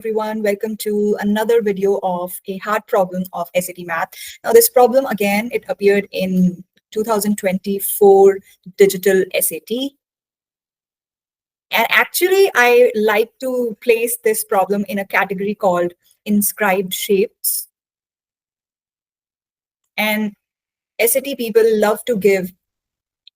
everyone. Welcome to another video of a hard problem of SAT Math. Now, this problem again, it appeared in 2024 Digital SAT. And actually, I like to place this problem in a category called inscribed shapes. And SAT people love to give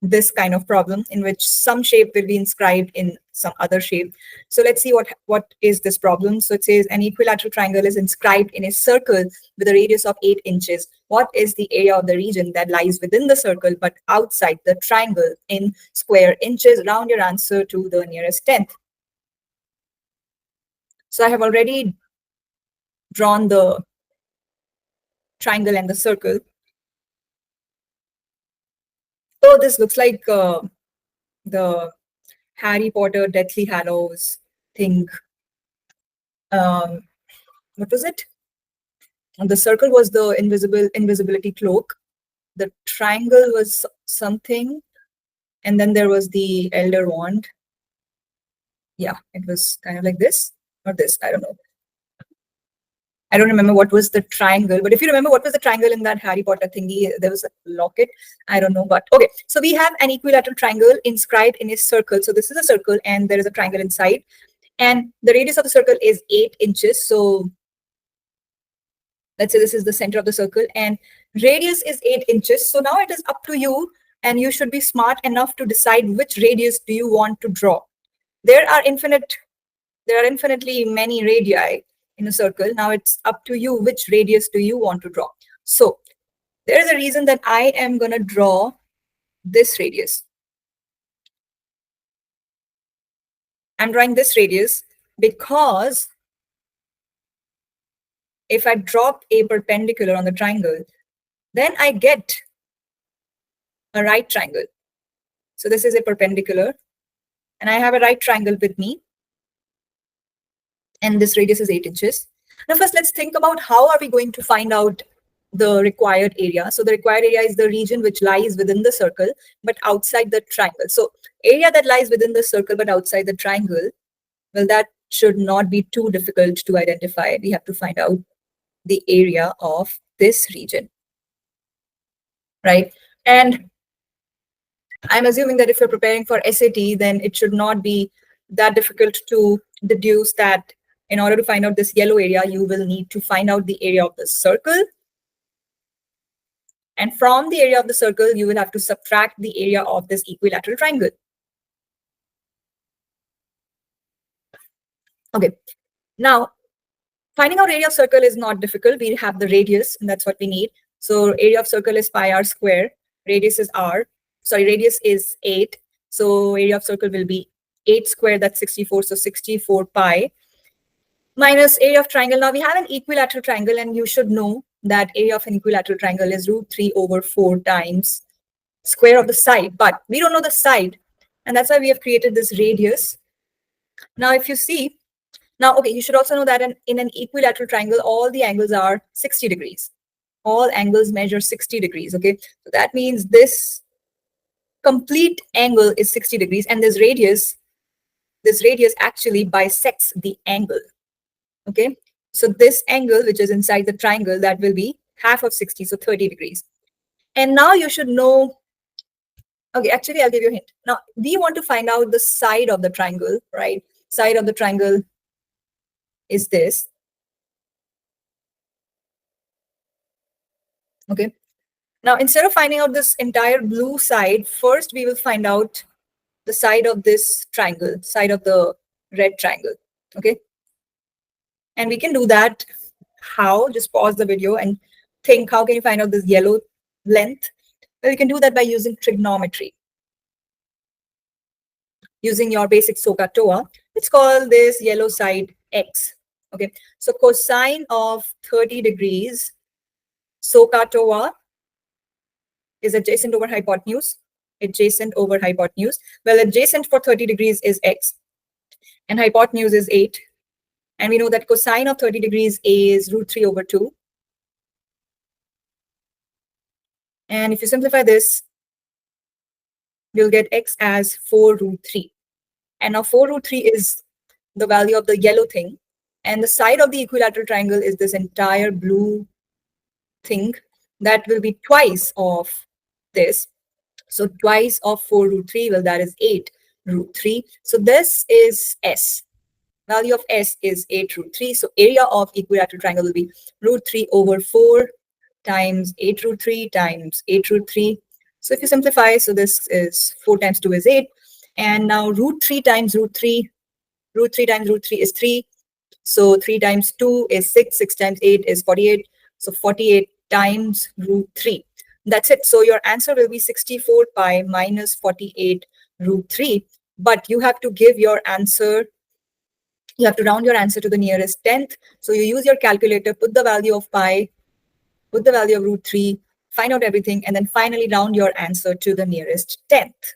this kind of problem in which some shape will be inscribed in some other shape. So let's see what is this problem. So it says an equilateral triangle is inscribed in a circle with a radius of 8 inches. What is the area of the region that lies within the circle but outside the triangle in square inches? Round your answer to the nearest tenth. So I have already drawn the triangle and the circle. So this looks like the Harry Potter Deathly Hallows thing. What was it? The circle was the invisibility cloak. The triangle was something, and then there was the elder wand. Yeah, it was kind of like this or this. I don't know. I don't remember what was the triangle, but if you remember what was the triangle in that Harry Potter thingy, there was a locket. I don't know, but okay. So we have an equilateral triangle inscribed in a circle. So this is a circle and there is a triangle inside. And the radius of the circle is 8 inches. So let's say this is the center of the circle and radius is 8 inches. So now it is up to you and you should be smart enough to decide which radius do you want to draw. There are infinitely many radii in a circle. Now it's up to you which radius do you want to draw. So there is a reason that I am going to draw this radius. I'm drawing this radius because if I drop a perpendicular on the triangle, then I get a right triangle. So this is a perpendicular and I have a right triangle with me. And this radius is 8 inches. Now first let's think about how are we going to find out the required area. So the required area is the region which lies within the circle but outside the triangle. So area that lies within the circle but outside the triangle, well, that should not be too difficult to identify. We have to find out the area of this region, right? And I'm assuming that if you're preparing for SAT, then it should not be that difficult to deduce that in order to find out this yellow area, you will need to find out the area of the circle. And from the area of the circle, you will have to subtract the area of this equilateral triangle. Okay, now finding out area of circle is not difficult. We have the radius and that's what we need. So area of circle is pi r square. Radius is 8. So area of circle will be 8 square, that's 64. So 64 pi minus area of triangle. Now we have an equilateral triangle and you should know that area of an equilateral triangle is √3/4 times square of the side, but we don't know the side. And that's why we have created this radius. Now, if you see, okay, you should also know that in an equilateral triangle, all the angles are 60 degrees. All angles measure 60 degrees, okay? So that means this complete angle is 60 degrees and this radius actually bisects the angle, okay? So this angle, which is inside the triangle, that will be half of 60, so 30 degrees. And now you should know, okay, actually, I'll give you a hint. Now, we want to find out the side of the triangle, right? Side of the triangle is this. Okay. Now, instead of finding out this entire blue side, first we will find out the side of this triangle, side of the red triangle, okay? And we can do that. How? Just pause the video and think, how can you find out this yellow length? Well, you can do that by using trigonometry. Using your basic SOHCAHTOA, let's call this yellow side X, okay? So cosine of 30 degrees, SOHCAHTOA, is adjacent over hypotenuse. Adjacent over hypotenuse. Well, adjacent for 30 degrees is X and hypotenuse is 8. And we know that cosine of 30 degrees is √3/2. And if you simplify this, you'll get X as 4√3. And now 4√3 is the value of the yellow thing. And the side of the equilateral triangle is this entire blue thing that will be twice of this. So twice of 4 root 3, well, that is 8 root 3. So this is S. Value of S is 8 root 3. So area of equilateral triangle will be root 3 over 4 times 8 root 3 times 8 root 3. So if you simplify, so this is 4 times 2 is 8. And now root 3 times root 3, root 3 times root 3 is 3. So 3 times 2 is 6, 6 times 8 is 48. So 48 times root 3. That's it. So your answer will be 64 pi minus 48 root 3. But you have to give your answer, you have to round your answer to the nearest tenth. So you use your calculator, put the value of pi, put the value of root 3, find out everything, and then finally round your answer to the nearest tenth.